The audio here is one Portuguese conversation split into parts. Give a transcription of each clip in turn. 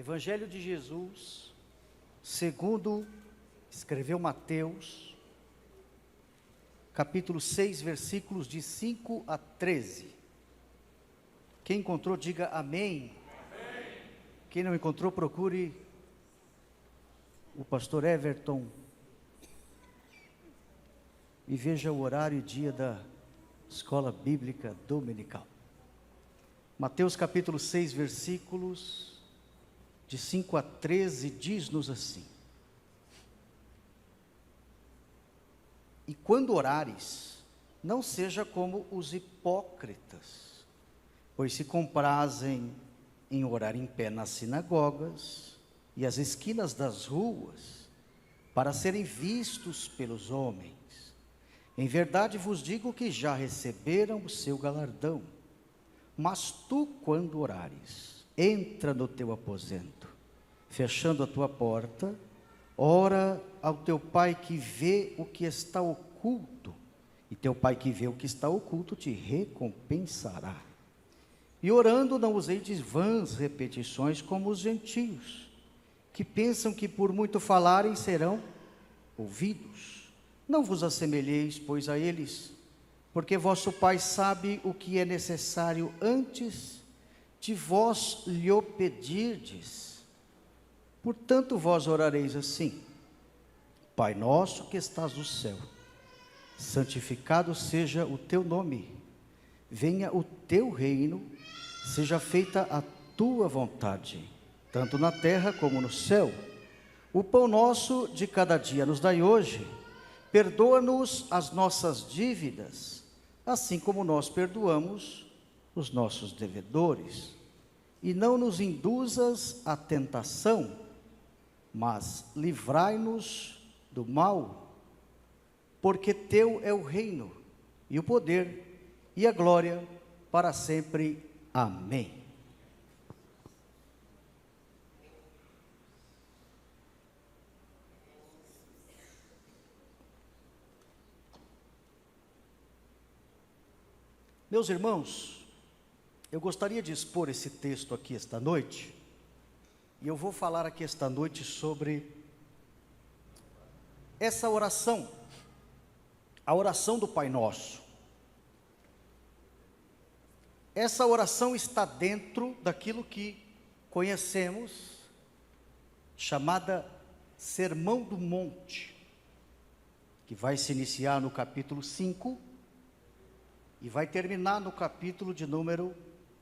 Evangelho de Jesus, segundo escreveu Mateus, capítulo 6, versículos de 5 a 13. Quem encontrou, diga amém. Amém. Quem não encontrou, procure o pastor Everton e veja o horário e dia da escola bíblica dominical. Mateus capítulo 6, versículos de 5 a 13, diz-nos assim: E quando orares, não seja como os hipócritas, pois se comprazem em orar em pé nas sinagogas e às esquinas das ruas, para serem vistos pelos homens. Em verdade vos digo que já receberam o seu galardão. Mas tu, quando orares, entra no teu aposento, fechando a tua porta, ora ao teu pai que vê o que está oculto, e teu pai que vê o que está oculto te recompensará. E orando, não useis vãs repetições como os gentios, que pensam que por muito falarem serão ouvidos. Não vos assemelheis, pois, a eles, porque vosso Pai sabe o que é necessário antes de vós lhe o pedirdes. Portanto, vós orareis assim: Pai nosso que estás no céu, santificado seja o teu nome, venha o teu reino, seja feita a tua vontade, tanto na terra como no céu. O pão nosso de cada dia nos dai hoje, perdoa-nos as nossas dívidas, assim como nós perdoamos os nossos devedores. E não nos induzas à tentação, mas livrai-nos do mal, porque teu é o reino, e o poder, e a glória, para sempre. Amém. Meus irmãos, eu gostaria de expor esse texto aqui esta noite, e eu vou falar aqui esta noite sobre essa oração, a oração do Pai Nosso. Essa oração está dentro daquilo que conhecemos, chamada Sermão do Monte, que vai se iniciar no capítulo 5, e vai terminar no capítulo de número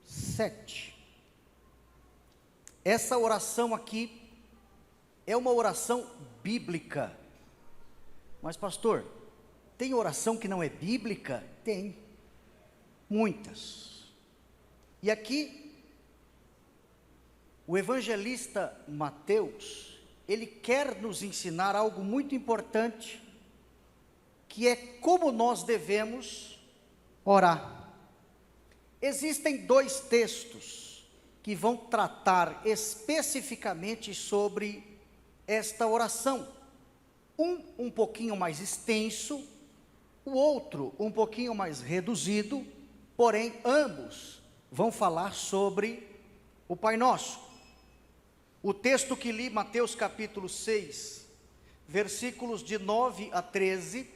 7. Essa oração aqui é uma oração bíblica. Mas pastor, tem oração que não é bíblica? Tem, muitas. E aqui, o evangelista Mateus, ele quer nos ensinar algo muito importante, que é como nós devemos orar. Existem dois textos que vão tratar especificamente sobre esta oração. Um pouquinho mais extenso, o outro um pouquinho mais reduzido, porém ambos vão falar sobre o Pai Nosso. O texto que li, Mateus capítulo 6, versículos de 9 a 13,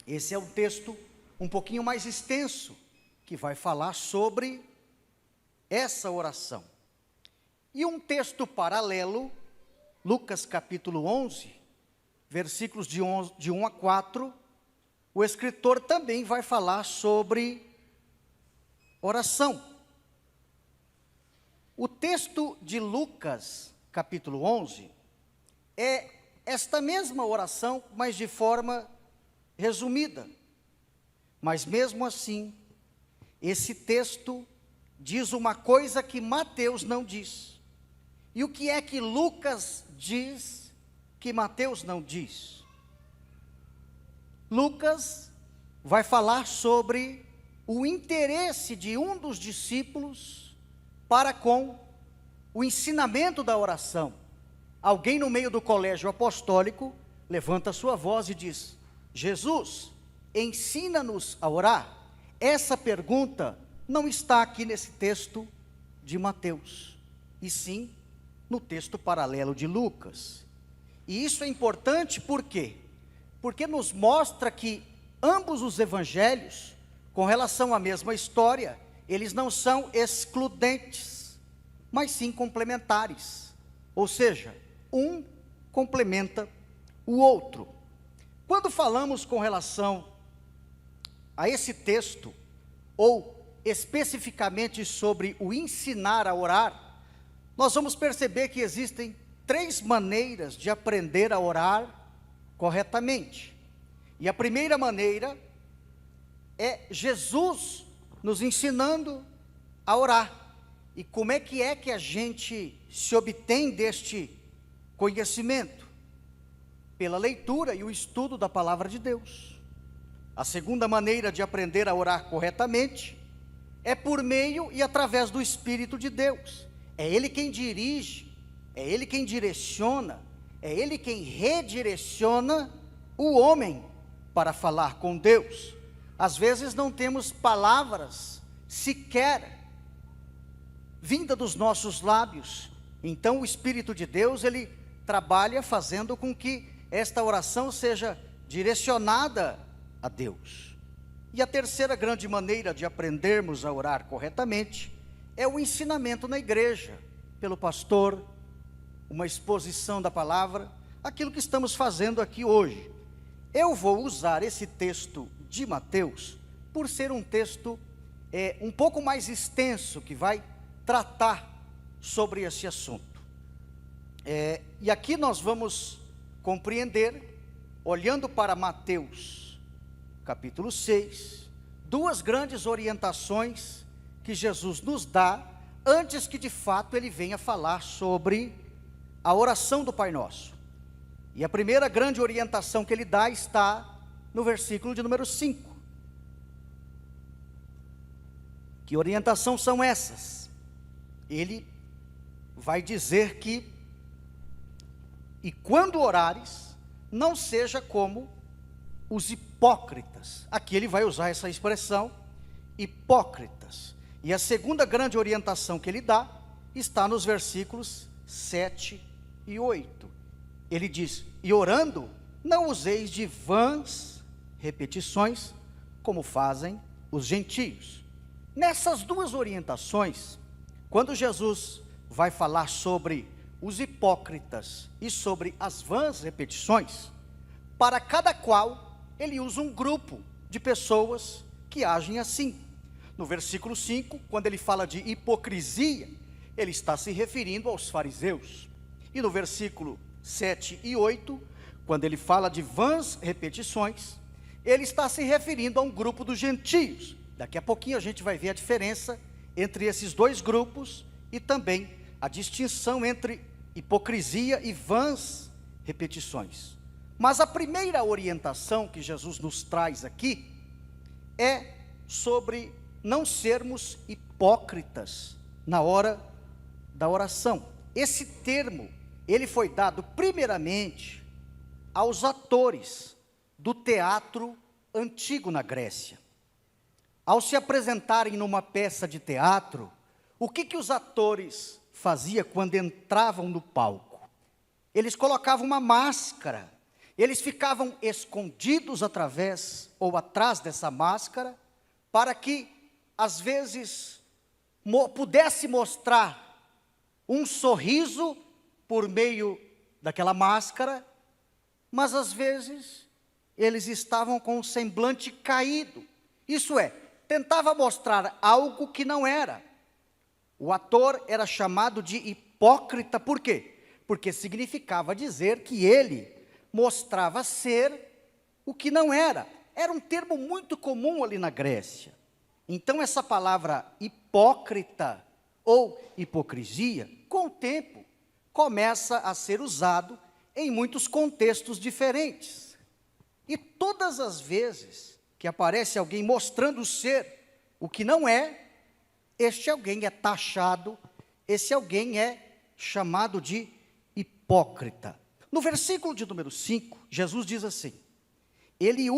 esse é um texto um pouquinho mais extenso, que vai falar sobre essa oração. E um texto paralelo, Lucas capítulo 11, versículos de 1 a 4, o escritor também vai falar sobre oração. O texto de Lucas capítulo 11 é esta mesma oração, mas de forma resumida. Mas mesmo assim, esse texto diz uma coisa que Mateus não diz. E o que é que Lucas diz que Mateus não diz? Lucas vai falar sobre o interesse de um dos discípulos para com o ensinamento da oração. Alguém no meio do colégio apostólico levanta sua voz e diz: Jesus, ensina-nos a orar. Essa pergunta não está aqui nesse texto de Mateus, e sim no texto paralelo de Lucas. E isso é importante por quê? Porque nos mostra que ambos os evangelhos, com relação à mesma história, eles não são excludentes, mas sim complementares. Ou seja, um complementa o outro. Quando falamos com relação a esse texto, ou especificamente sobre o ensinar a orar, nós vamos perceber que existem 3 maneiras de aprender a orar corretamente. E a primeira maneira é Jesus nos ensinando a orar. E como é que a gente se obtém deste conhecimento? Pela leitura e o estudo da palavra de Deus. A segunda maneira de aprender a orar corretamente é por meio e através do Espírito de Deus. É Ele quem dirige, é Ele quem direciona, é Ele quem redireciona o homem para falar com Deus. Às vezes não temos palavras sequer vinda dos nossos lábios, então o Espírito de Deus, Ele trabalha fazendo com que esta oração seja direcionada a Deus. E a terceira grande maneira de aprendermos a orar corretamente é o ensinamento na igreja, pelo pastor, uma exposição da palavra, aquilo que estamos fazendo aqui hoje. Eu vou usar esse texto de Mateus, por ser um texto um pouco mais extenso, que vai tratar sobre esse assunto. E aqui nós vamos compreender, olhando para Mateus, capítulo 6, 2 grandes orientações que Jesus nos dá, antes que de fato Ele venha falar sobre a oração do Pai Nosso. E a primeira grande orientação que Ele dá está no versículo de número 5. Que orientação são essas? Ele vai dizer que: e quando orares, não seja como os hipócritas. Aqui ele vai usar essa expressão, hipócritas. E a segunda grande orientação que ele dá está nos versículos 7 e 8. Ele diz: e orando, não useis de vãs repetições, como fazem os gentios. Nessas 2 orientações, quando Jesus vai falar sobre os hipócritas e sobre as vãs repetições, para cada qual ele usa um grupo de pessoas que agem assim. No versículo 5, quando ele fala de hipocrisia, ele está se referindo aos fariseus. E no versículo 7 e 8, quando ele fala de vãs repetições, ele está se referindo a um grupo dos gentios. Daqui a pouquinho a gente vai ver a diferença entre esses 2 grupos e também a distinção entre hipocrisia e vãs repetições. Mas a primeira orientação que Jesus nos traz aqui é sobre não sermos hipócritas na hora da oração. Esse termo, ele foi dado primeiramente aos atores do teatro antigo na Grécia. Ao se apresentarem numa peça de teatro, o que os atores faziam quando entravam no palco? Eles colocavam uma máscara, eles ficavam escondidos através ou atrás dessa máscara, para que, às vezes, pudesse mostrar um sorriso por meio daquela máscara, mas às vezes eles estavam com o semblante caído. Isso é, tentava mostrar algo que não era. O ator era chamado de hipócrita, por quê? Porque significava dizer que ele mostrava ser o que não era. Era um termo muito comum ali na Grécia. Então essa palavra hipócrita ou hipocrisia, com o tempo, começa a ser usado em muitos contextos diferentes. E todas as vezes que aparece alguém mostrando ser o que não é, este alguém é taxado, esse alguém é chamado de hipócrita. No versículo de número 5, Jesus diz assim, ele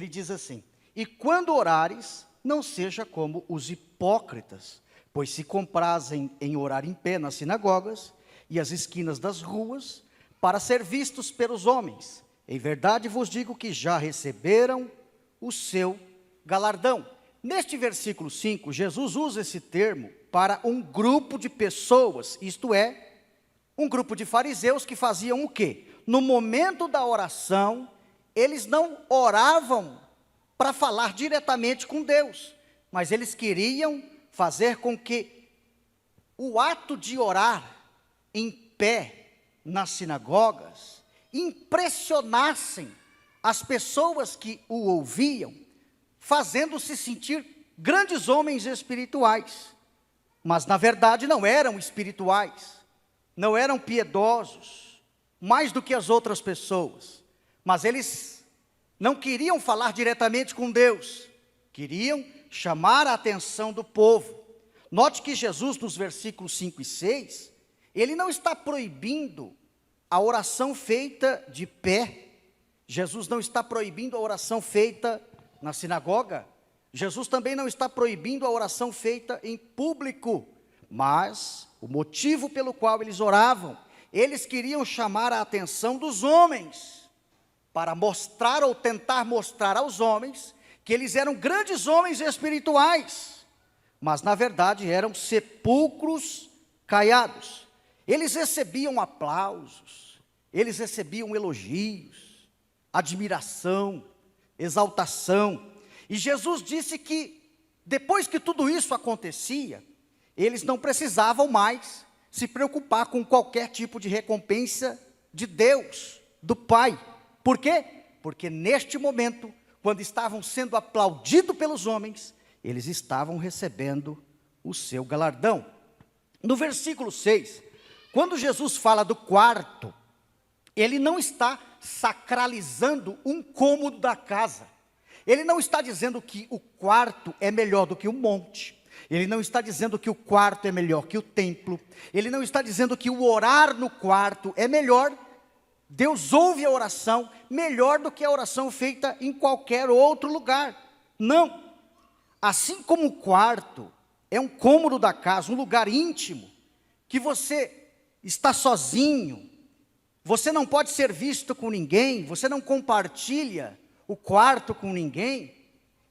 diz assim: e quando orares, não seja como os hipócritas, pois se comprazem em orar em pé nas sinagogas e as esquinas das ruas, para ser vistos pelos homens. Em verdade vos digo que já receberam o seu galardão. Neste versículo 5, Jesus usa esse termo para um grupo de pessoas, isto é, um grupo de fariseus que faziam o quê? No momento da oração, eles não oravam para falar diretamente com Deus, mas eles queriam fazer com que o ato de orar em pé nas sinagogas impressionassem as pessoas que o ouviam, fazendo-se sentir grandes homens espirituais, mas na verdade não eram espirituais, não eram piedosos, mais do que as outras pessoas, mas eles não queriam falar diretamente com Deus, queriam chamar a atenção do povo. Note que Jesus, nos versículos 5 e 6, ele não está proibindo a oração feita de pé. Jesus não está proibindo a oração feita na sinagoga. Jesus também não está proibindo a oração feita em público. Mas o motivo pelo qual eles oravam, eles queriam chamar a atenção dos homens, para mostrar ou tentar mostrar aos homens que eles eram grandes homens espirituais, mas na verdade eram sepulcros caiados. Eles recebiam aplausos, eles recebiam elogios, admiração, exaltação. E Jesus disse que depois que tudo isso acontecia, eles não precisavam mais se preocupar com qualquer tipo de recompensa de Deus, do Pai. Por quê? Porque neste momento, quando estavam sendo aplaudidos pelos homens, eles estavam recebendo o seu galardão. No versículo 6, quando Jesus fala do quarto, ele não está sacralizando um cômodo da casa. Ele não está dizendo que o quarto é melhor do que o monte. Ele não está dizendo que o quarto é melhor que o templo. Ele não está dizendo que o orar no quarto é melhor. Deus ouve a oração melhor do que a oração feita em qualquer outro lugar. Não. Assim como o quarto é um cômodo da casa, um lugar íntimo, que você está sozinho, você não pode ser visto com ninguém, você não compartilha o quarto com ninguém.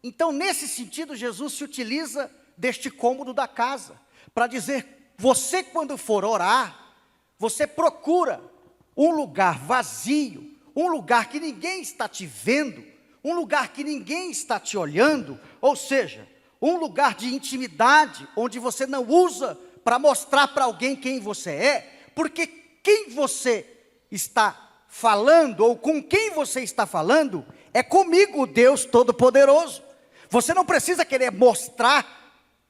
Então, nesse sentido, Jesus se utiliza deste cômodo da casa, para dizer, você quando for orar, você procura um lugar vazio, um lugar que ninguém está te vendo, um lugar que ninguém está te olhando, ou seja, um lugar de intimidade, onde você não usa para mostrar para alguém quem você é, porque quem você está falando, ou com quem você está falando, é comigo, o Deus Todo-Poderoso. Você não precisa querer mostrar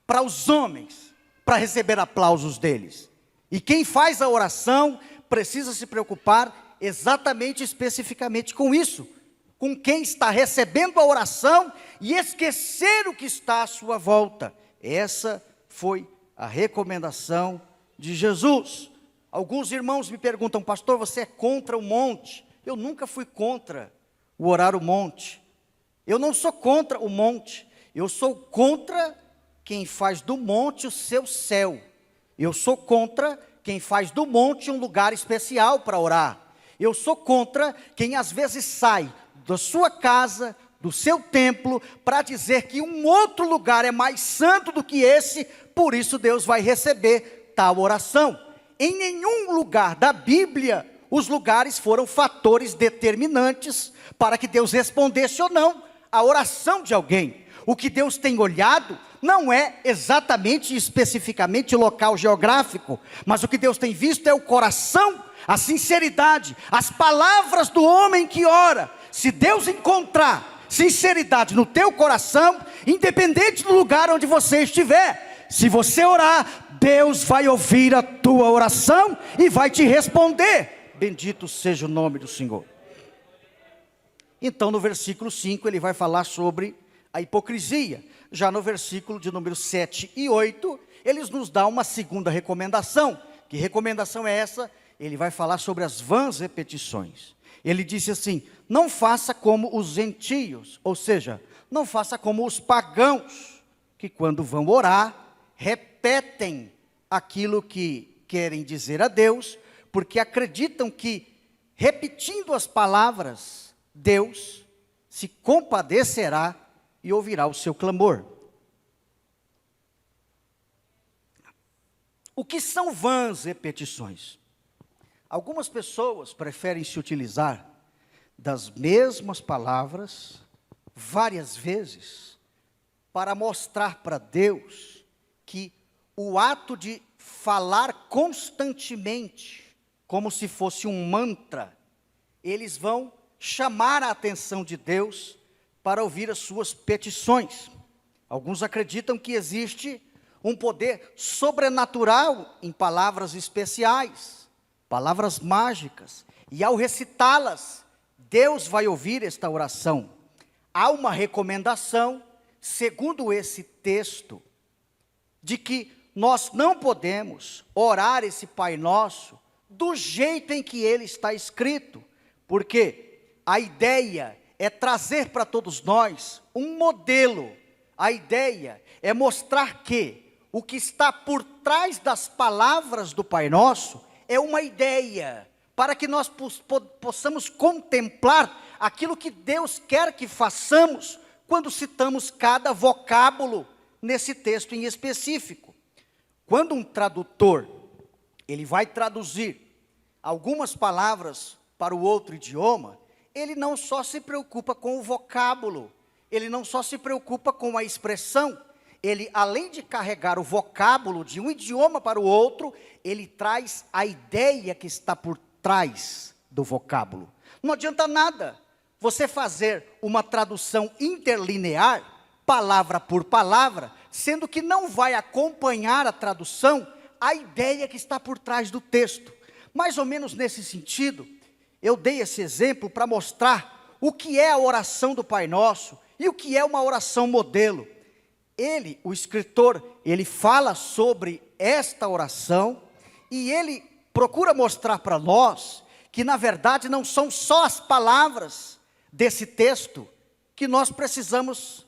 para os homens, para receber aplausos deles. E quem faz a oração precisa se preocupar exatamente, especificamente com isso, com quem está recebendo a oração e esquecer o que está à sua volta. Essa foi a recomendação de Jesus. Alguns irmãos me perguntam, pastor, você é contra o monte? Eu nunca fui contra o orar o monte. Eu não sou contra o monte, eu sou contra quem faz do monte o seu céu. Eu sou contra quem faz do monte um lugar especial para orar. Eu sou contra quem às vezes sai da sua casa, do seu templo, para dizer que um outro lugar é mais santo do que esse, por isso Deus vai receber tal oração. Em nenhum lugar da Bíblia, os lugares foram fatores determinantes para que Deus respondesse ou não a oração de alguém. O que Deus tem olhado não é exatamente e especificamente o local geográfico, mas o que Deus tem visto é o coração, a sinceridade, as palavras do homem que ora. Se Deus encontrar sinceridade no teu coração, independente do lugar onde você estiver, se você orar, Deus vai ouvir a tua oração e vai te responder. Bendito seja o nome do Senhor. Então no versículo 5 ele vai falar sobre a hipocrisia. Já no versículo de número 7 e 8, eles nos dão uma segunda recomendação. Que recomendação é essa? Ele vai falar sobre as vãs repetições. Ele disse assim, não faça como os gentios, ou seja, não faça como os pagãos, que quando vão orar, repetem repetem aquilo que querem dizer a Deus, porque acreditam que, repetindo as palavras, Deus se compadecerá e ouvirá o seu clamor. O que são vãs repetições? Algumas pessoas preferem se utilizar das mesmas palavras várias vezes para mostrar para Deus que o ato de falar constantemente, como se fosse um mantra, eles vão chamar a atenção de Deus para ouvir as suas petições. Alguns acreditam que existe um poder sobrenatural em palavras especiais, palavras mágicas, e ao recitá-las, Deus vai ouvir esta oração. Há uma recomendação, segundo esse texto, de que nós não podemos orar esse Pai Nosso do jeito em que ele está escrito, porque a ideia é trazer para todos nós um modelo. A ideia é mostrar que o que está por trás das palavras do Pai Nosso é uma ideia, para que nós possamos contemplar aquilo que Deus quer que façamos quando citamos cada vocábulo nesse texto em específico. Quando um tradutor, ele vai traduzir algumas palavras para o outro idioma, ele não só se preocupa com o vocábulo, ele não só se preocupa com a expressão, ele, além de carregar o vocábulo de um idioma para o outro, ele traz a ideia que está por trás do vocábulo. Não adianta nada você fazer uma tradução interlinear, palavra por palavra, sendo que não vai acompanhar a tradução a ideia que está por trás do texto. Mais ou menos nesse sentido, eu dei esse exemplo para mostrar o que é a oração do Pai Nosso e o que é uma oração modelo. Ele, o escritor, ele fala sobre esta oração e ele procura mostrar para nós que, na verdade, não são só as palavras desse texto que nós precisamos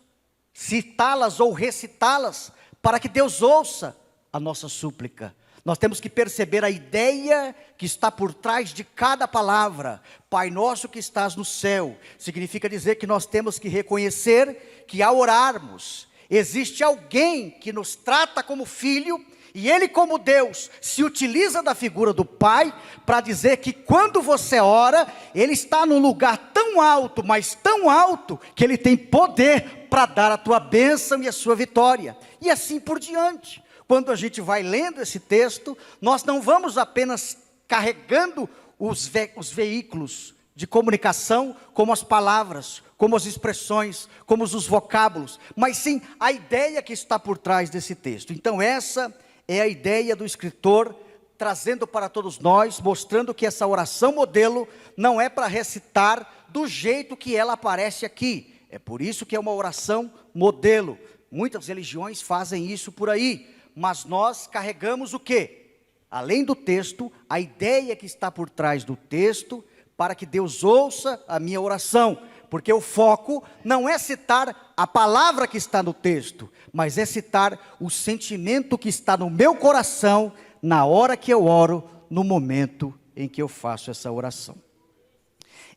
citá-las ou recitá-las para que Deus ouça a nossa súplica. Nós temos que perceber a ideia que está por trás de cada palavra. Pai nosso que estás no céu, significa dizer que nós temos que reconhecer que ao orarmos, existe alguém que nos trata como filho, e ele como Deus, se utiliza da figura do Pai, para dizer que quando você ora, ele está num lugar tão alto, mas tão alto, que ele tem poder para dar a tua bênção e a sua vitória, e assim por diante. Quando a gente vai lendo esse texto, nós não vamos apenas carregando os veículos de comunicação, como as palavras, como as expressões, como os vocábulos, mas sim a ideia que está por trás desse texto. Então essa é a ideia do escritor, trazendo para todos nós, mostrando que essa oração modelo não é para recitar do jeito que ela aparece aqui. É por isso que é uma oração modelo. Muitas religiões fazem isso por aí, mas nós carregamos o quê? Além do texto, a ideia que está por trás do texto, para que Deus ouça a minha oração, porque o foco não é citar a palavra que está no texto, mas é citar o sentimento que está no meu coração, na hora que eu oro, no momento em que eu faço essa oração.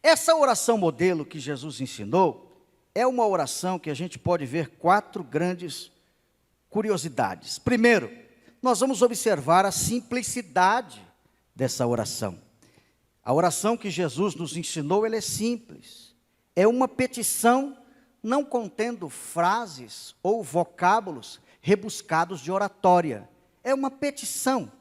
Essa oração modelo que Jesus ensinou, é uma oração que a gente pode ver 4 grandes curiosidades. Primeiro, nós vamos observar a simplicidade dessa oração. A oração que Jesus nos ensinou, ela é simples. É uma petição não contendo frases ou vocábulos rebuscados de oratória. É uma petição.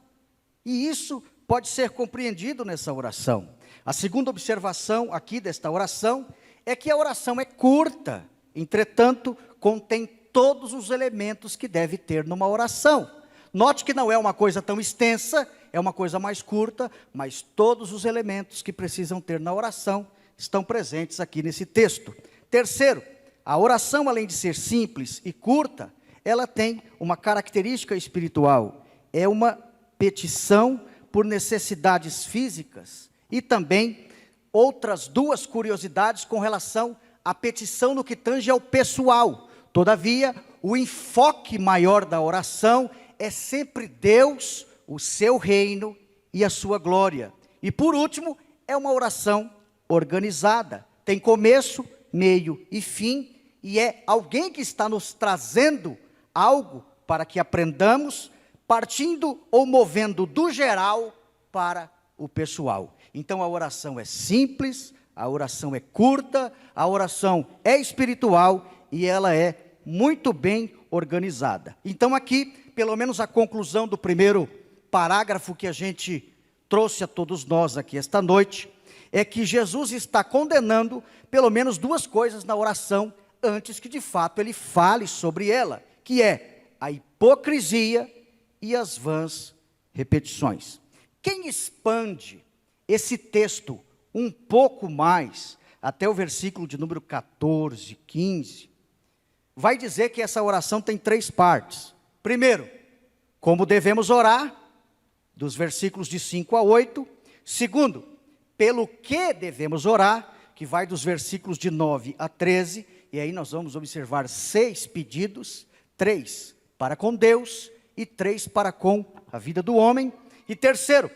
E isso pode ser compreendido nessa oração. A segunda observação aqui desta oração é que a oração é curta, entretanto, contém todos os elementos que deve ter numa oração. Note que não é uma coisa tão extensa, é uma coisa mais curta, mas todos os elementos que precisam ter na oração estão presentes aqui nesse texto. Terceiro, a oração, além de ser simples e curta, ela tem uma característica espiritual. É uma petição por necessidades físicas e também outras 2 curiosidades com relação à petição no que tange ao pessoal. Todavia, o enfoque maior da oração é sempre Deus, o seu reino e a sua glória. E por último, é uma oração organizada. Tem começo, meio e fim, e é alguém que está nos trazendo algo para que aprendamos, partindo ou movendo do geral para o pessoal. Então a oração é simples, a oração é curta, a oração é espiritual e ela é muito bem organizada. Então aqui, pelo menos a conclusão do primeiro parágrafo que a gente trouxe a todos nós aqui esta noite, é que Jesus está condenando pelo menos duas coisas na oração, antes que de fato ele fale sobre ela, que é a hipocrisia e as vãs repetições. Quem expande esse texto um pouco mais, até o versículo de número 14, 15, vai dizer que essa oração tem três partes. Primeiro, como devemos orar, dos versículos de 5 a 8. Segundo, pelo que devemos orar, que vai dos versículos de 9 a 13, e aí nós vamos observar 6 pedidos, 3 para com Deus e 3 para com a vida do homem. E terceiro,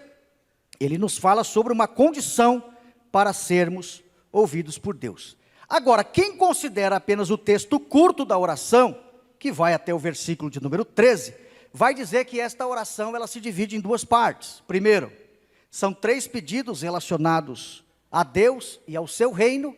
ele nos fala sobre uma condição para sermos ouvidos por Deus. Agora, quem considera apenas o texto curto da oração, que vai até o versículo de número 13, vai dizer que esta oração ela se divide em duas partes. Primeiro, são 3 pedidos relacionados a Deus e ao seu reino.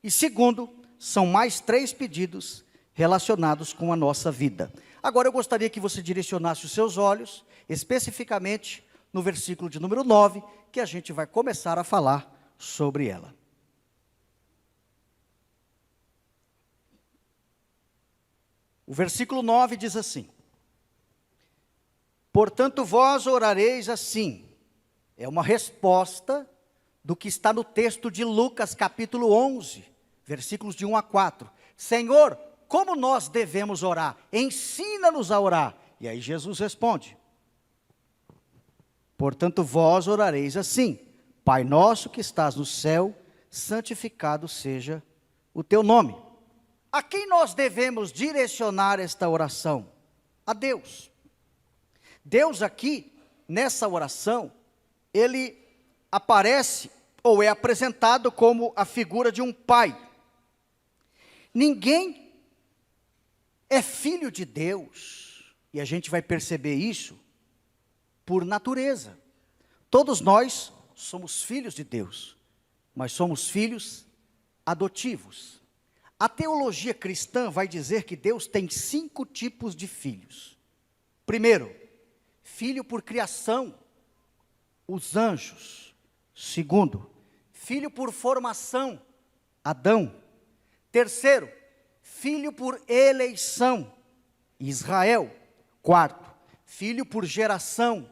E segundo, são mais 3 pedidos relacionados com a nossa vida. Agora eu gostaria que você direcionasse os seus olhos, especificamente no versículo de número 9, que a gente vai começar a falar sobre ela. O versículo 9 diz assim: portanto vós orareis assim. É uma resposta do que está no texto de Lucas capítulo 11, versículos de 1 a 4. Senhor, como nós devemos orar? Ensina-nos a orar. E aí Jesus responde: portanto vós orareis assim: Pai nosso que estás no céu, santificado seja o teu nome. A quem nós devemos direcionar esta oração? A Deus. Deus aqui, nessa oração, ele aparece ou é apresentado como a figura de um pai. Ninguém é filho de Deus, e a gente vai perceber isso por natureza. Todos nós somos filhos de Deus, mas somos filhos adotivos. A teologia cristã vai dizer que Deus tem 5 tipos de filhos. Primeiro, filho por criação, os anjos. Segundo, filho por formação, Adão. Terceiro, filho por eleição, Israel. Quarto, filho por geração,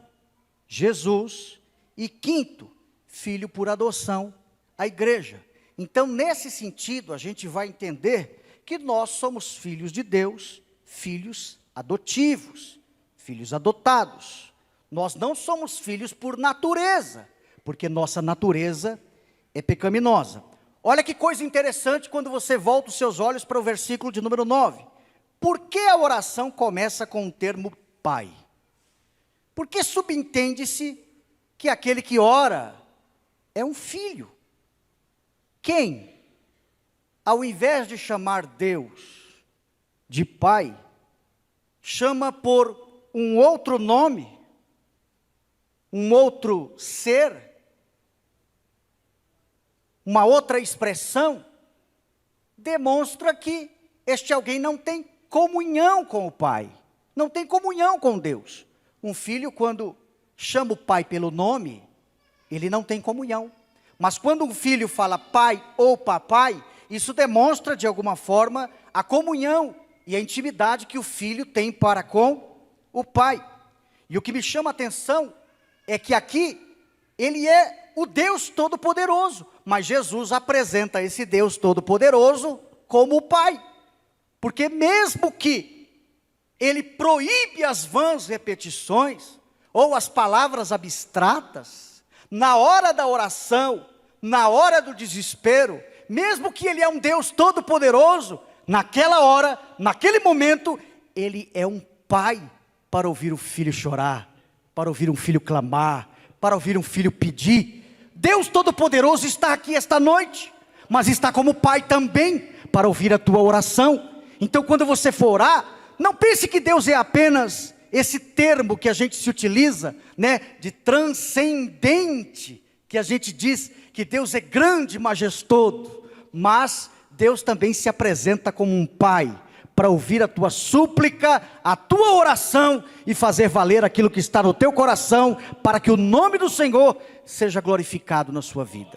Jesus. E quinto, filho por adoção, a igreja. Então, nesse sentido, a gente vai entender que nós somos filhos de Deus, filhos adotivos, filhos adotados. Nós não somos filhos por natureza, porque nossa natureza é pecaminosa. Olha que coisa interessante quando você volta os seus olhos para o versículo de número 9. Por que a oração começa com o termo Pai? Porque subentende-se que aquele que ora é um filho. Quem, ao invés de chamar Deus de Pai, chama por um outro nome, um outro ser, uma outra expressão, demonstra que este alguém não tem comunhão com o Pai, não tem comunhão com Deus. Um filho, quando chama o pai pelo nome, ele não tem comunhão. Mas quando um filho fala pai ou papai, isso demonstra de alguma forma a comunhão e a intimidade que o filho tem para com o pai. E o que me chama a atenção é que aqui ele é o Deus Todo-Poderoso, mas Jesus apresenta esse Deus Todo-Poderoso como o Pai, porque mesmo que ele proíbe as vãs repetições, ou as palavras abstratas, na hora da oração, na hora do desespero, mesmo que ele é um Deus Todo-Poderoso, naquela hora, naquele momento, ele é um Pai para ouvir o filho chorar, para ouvir um filho clamar, para ouvir um filho pedir. Deus Todo-Poderoso está aqui esta noite, mas está como Pai também, para ouvir a tua oração. Então quando você for orar, não pense que Deus é apenas esse termo que a gente se utiliza, né, de transcendente, que a gente diz que Deus é grande, majestoso, mas Deus também se apresenta como um Pai, para ouvir a tua súplica, a tua oração, e fazer valer aquilo que está no teu coração, para que o nome do Senhor seja glorificado na sua vida.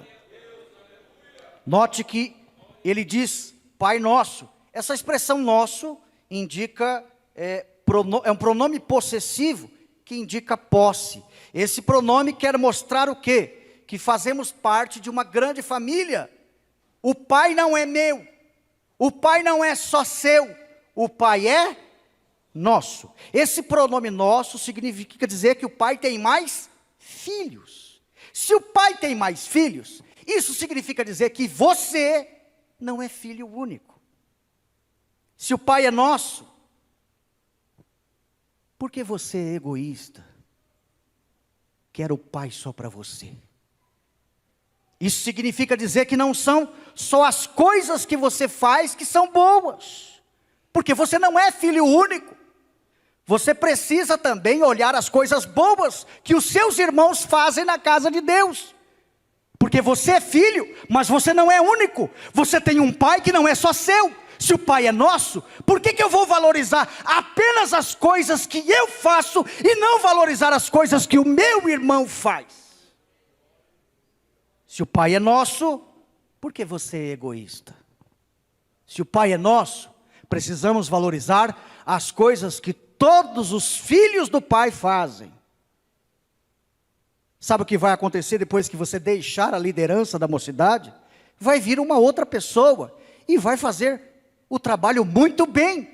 Note que ele diz, Pai Nosso. Essa expressão nosso indica, é um pronome possessivo, que indica posse. Esse pronome quer mostrar o quê? Que fazemos parte de uma grande família. O Pai não é meu, o Pai não é só seu, o Pai é nosso. Esse pronome nosso significa dizer que o Pai tem mais filhos. Se o Pai tem mais filhos, isso significa dizer que você não é filho único. Se o Pai é nosso, por que você é egoísta? Quer o Pai só para você. Isso significa dizer que não são só as coisas que você faz que são boas, porque você não é filho único. Você precisa também olhar as coisas boas que os seus irmãos fazem na casa de Deus, porque você é filho, mas você não é único. Você tem um Pai que não é só seu. Se o Pai é nosso, por que eu vou valorizar apenas as coisas que eu faço e não valorizar as coisas que o meu irmão faz? Se o Pai é nosso, por que você é egoísta? Se o Pai é nosso, precisamos valorizar as coisas que todos os filhos do Pai fazem. Sabe o que vai acontecer depois que você deixar a liderança da mocidade? Vai vir uma outra pessoa e vai fazer o trabalho muito bem.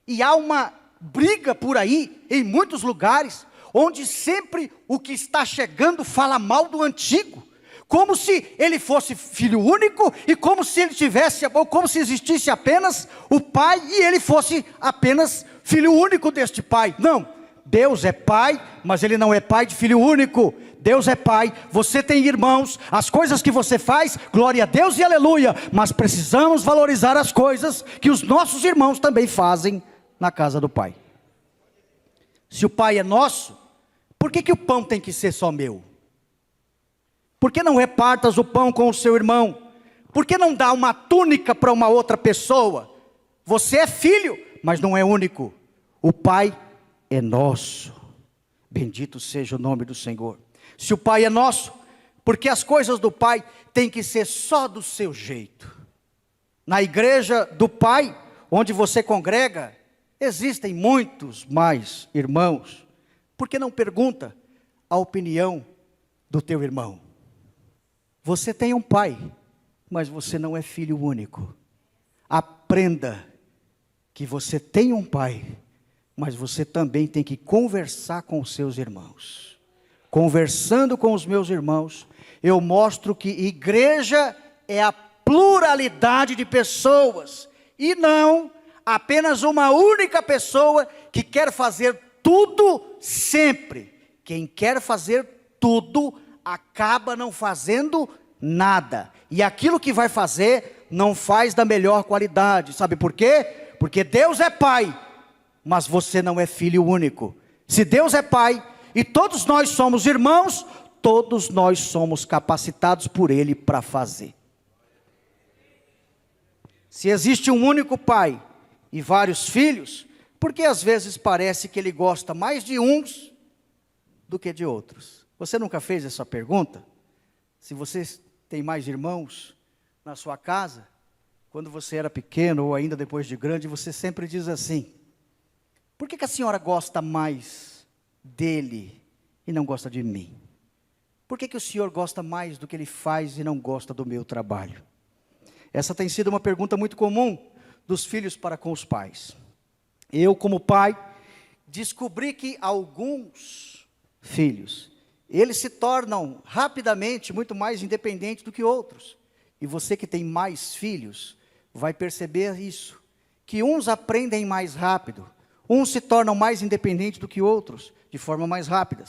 E há uma briga por aí, em muitos lugares, onde sempre o que está chegando fala mal do antigo, como se ele fosse filho único, e como se ele tivesse, ou como se existisse apenas o Pai, e ele fosse apenas filho único deste Pai. Não, Deus é Pai, mas Ele não é Pai de filho único. Deus é Pai, você tem irmãos, as coisas que você faz, glória a Deus e aleluia, mas precisamos valorizar as coisas que os nossos irmãos também fazem na casa do Pai. Se o Pai é nosso, por que o pão tem que ser só meu? Por que não repartas o pão com o seu irmão? Por que não dá uma túnica para uma outra pessoa? Você é filho, mas não é único. O Pai é nosso. Bendito seja o nome do Senhor. Se o Pai é nosso, porque as coisas do Pai têm que ser só do seu jeito. Na igreja do Pai, onde você congrega, existem muitos mais irmãos. Por que não pergunta a opinião do teu irmão? Você tem um pai, mas você não é filho único. Aprenda que você tem um pai, mas você também tem que conversar com os seus irmãos. Conversando com os meus irmãos, eu mostro que igreja é a pluralidade de pessoas, e não apenas uma única pessoa que quer fazer tudo sempre. Quem quer fazer tudo, acaba não fazendo nada, e aquilo que vai fazer, não faz da melhor qualidade. Sabe por quê? Porque Deus é Pai, mas você não é filho único. Se Deus é Pai, e todos nós somos irmãos, todos nós somos capacitados por Ele para fazer. Se existe um único Pai, e vários filhos, porque às vezes parece que Ele gosta mais de uns, do que de outros. Você nunca fez essa pergunta? Se você tem mais irmãos na sua casa, quando você era pequeno ou ainda depois de grande, você sempre diz assim: por que a senhora gosta mais dele e não gosta de mim? Por que o senhor gosta mais do que ele faz e não gosta do meu trabalho? Essa tem sido uma pergunta muito comum dos filhos para com os pais. Eu, como pai, descobri que alguns filhos, eles se tornam rapidamente muito mais independentes do que outros. E você que tem mais filhos, vai perceber isso, que uns aprendem mais rápido, Uns se tornam mais independentes do que outros, de forma mais rápida.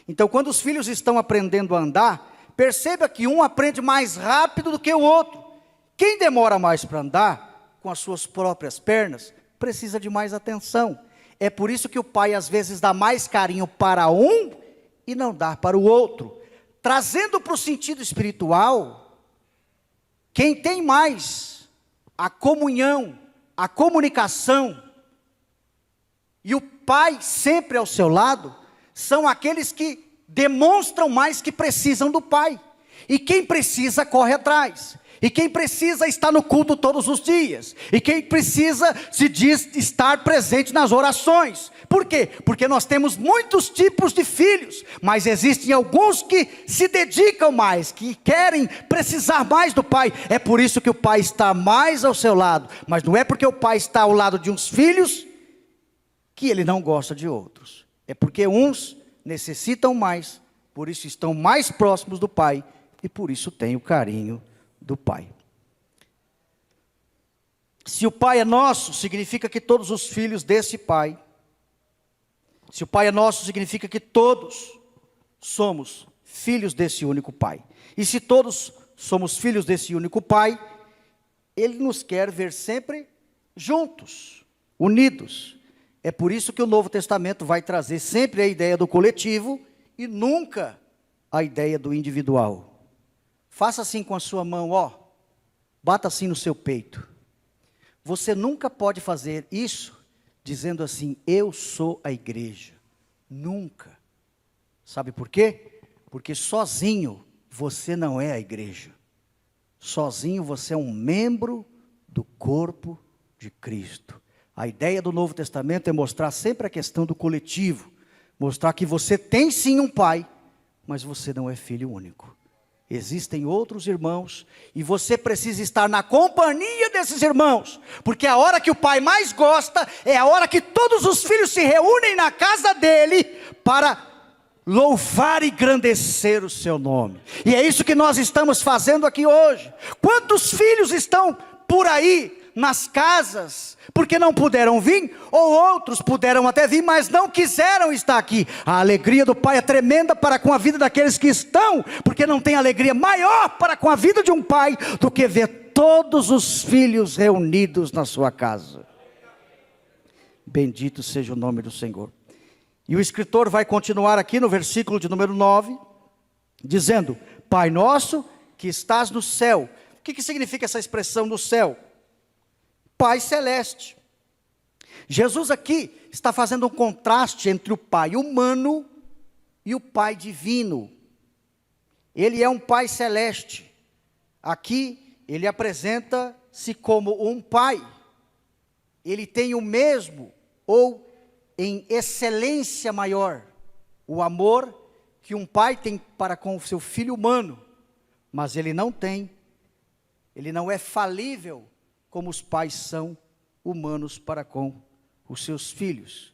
Então, quando os filhos estão aprendendo a andar, perceba que um aprende mais rápido do que o outro. Quem demora mais para andar, com as suas próprias pernas, precisa de mais atenção. É por isso que o pai às vezes dá mais carinho para um e não dá para o outro. Trazendo para o sentido espiritual, quem tem mais a comunhão, a comunicação, e o pai sempre ao seu lado, são aqueles que demonstram mais que precisam do pai. E quem precisa corre atrás. E quem precisa está no culto todos os dias. E quem precisa se diz estar presente nas orações. Por quê? Porque nós temos muitos tipos de filhos, mas existem alguns que se dedicam mais, que querem precisar mais do pai. É por isso que o pai está mais ao seu lado. Mas não é porque o pai está ao lado de uns filhos que ele não gosta de outros. É porque uns necessitam mais, por isso estão mais próximos do pai, e por isso têm o carinho do pai. Se o pai é nosso, significa que todos os filhos desse pai. Se o pai é nosso, significa que todos somos filhos desse único pai. E se todos somos filhos desse único pai, ele nos quer ver sempre juntos, unidos. É por isso que o Novo Testamento vai trazer sempre a ideia do coletivo e nunca a ideia do individual. Faça assim com a sua mão, ó. Bata assim no seu peito. Você nunca pode fazer isso dizendo assim, eu sou a igreja. Nunca. Sabe por quê? Porque sozinho você não é a igreja. Sozinho você é um membro do corpo de Cristo. A ideia do Novo Testamento é mostrar sempre a questão do coletivo. Mostrar que você tem sim um pai, mas você não é filho único. Existem outros irmãos, e você precisa estar na companhia desses irmãos, porque a hora que o pai mais gosta, é a hora que todos os filhos se reúnem na casa dele, para louvar e engrandecer o seu nome. E é isso que nós estamos fazendo aqui hoje. Quantos filhos estão por aí, nas casas, porque não puderam vir, ou outros puderam até vir, mas não quiseram estar aqui. A alegria do pai é tremenda para com a vida daqueles que estão, porque não tem alegria maior para com a vida de um pai, do que ver todos os filhos reunidos na sua casa. Bendito seja o nome do Senhor. E o escritor vai continuar aqui no versículo de número 9, dizendo, Pai nosso que estás no céu. O que significa essa expressão no céu? Pai celeste. Jesus aqui está fazendo um contraste entre o pai humano e o pai divino. Ele é um pai celeste. Aqui ele apresenta-se como um pai. Ele tem o mesmo, ou em excelência maior, o amor que um pai tem para com o seu filho humano. Mas ele não é falível, como os pais são humanos para com os seus filhos.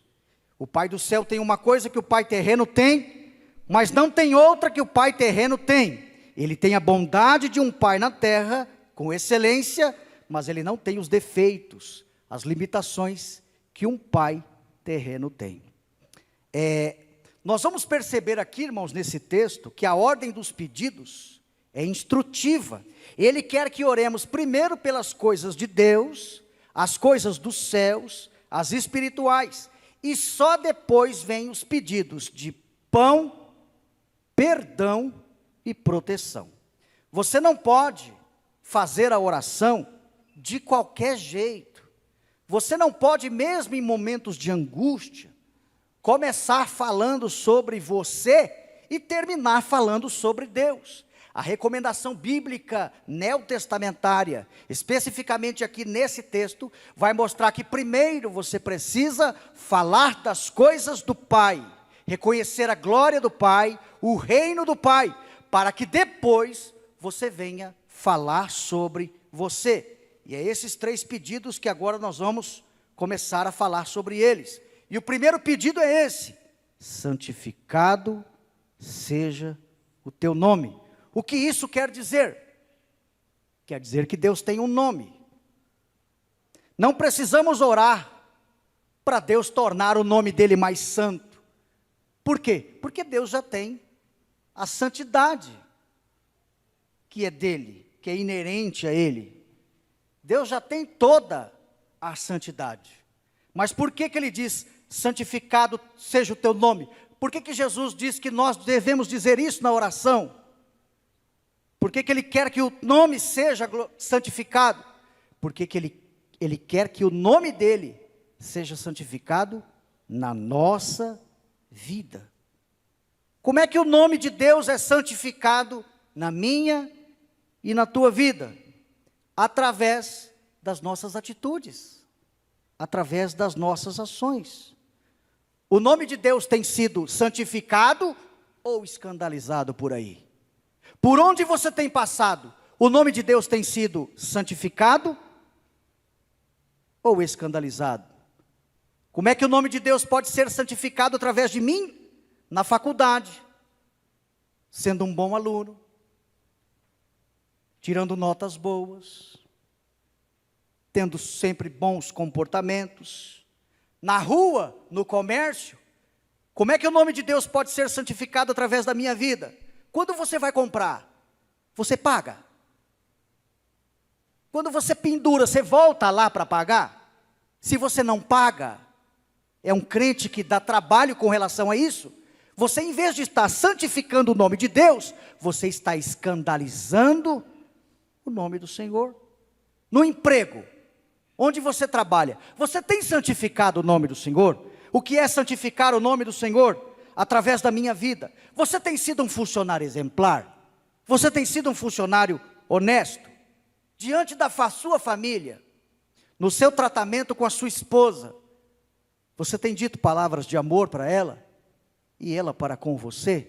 O pai do céu tem uma coisa que o pai terreno tem, mas não tem outra que o pai terreno tem. Ele tem a bondade de um pai na terra, com excelência, mas ele não tem os defeitos, as limitações que um pai terreno tem. Nós vamos perceber aqui, irmãos, nesse texto, que a ordem dos pedidos é instrutiva. Ele quer que oremos primeiro pelas coisas de Deus, as coisas dos céus, as espirituais, e só depois vêm os pedidos de pão, perdão e proteção. Você não pode fazer a oração de qualquer jeito. Você não pode, mesmo em momentos de angústia, começar falando sobre você e terminar falando sobre Deus. A recomendação bíblica neotestamentária, especificamente aqui nesse texto, vai mostrar que primeiro você precisa falar das coisas do Pai, reconhecer a glória do Pai, o reino do Pai, para que depois você venha falar sobre você. E é esses 3 pedidos que agora nós vamos começar a falar sobre eles. E o primeiro pedido é esse: santificado seja o teu nome. O que isso quer dizer? Quer dizer que Deus tem um nome. Não precisamos orar para Deus tornar o nome dele mais santo. Por quê? Porque Deus já tem a santidade que é dele, que é inerente a ele. Deus já tem toda a santidade. Mas por que ele diz, santificado seja o teu nome? Por que Jesus diz que nós devemos dizer isso na oração? Por que ele quer que o nome seja santificado? Porque ele quer que o nome dele seja santificado na nossa vida. Como é que o nome de Deus é santificado na minha e na tua vida? Através das nossas atitudes, através das nossas ações. O nome de Deus tem sido santificado ou escandalizado por aí? Por onde você tem passado, o nome de Deus tem sido santificado ou escandalizado? Como é que o nome de Deus pode ser santificado através de mim? Na faculdade, sendo um bom aluno, tirando notas boas, tendo sempre bons comportamentos, na rua, no comércio. Como é que o nome de Deus pode ser santificado através da minha vida? Quando você vai comprar, você paga. Quando você pendura, você volta lá para pagar? Se você não paga, é um crente que dá trabalho com relação a isso. Você, em vez de estar santificando o nome de Deus, você está escandalizando o nome do Senhor. No emprego, onde você trabalha, você tem santificado o nome do Senhor? O que é santificar o nome do Senhor? Através da minha vida. Você tem sido um funcionário exemplar? Você tem sido um funcionário honesto? Diante da sua família, no seu tratamento com a sua esposa, você tem dito palavras de amor para ela? E ela para com você?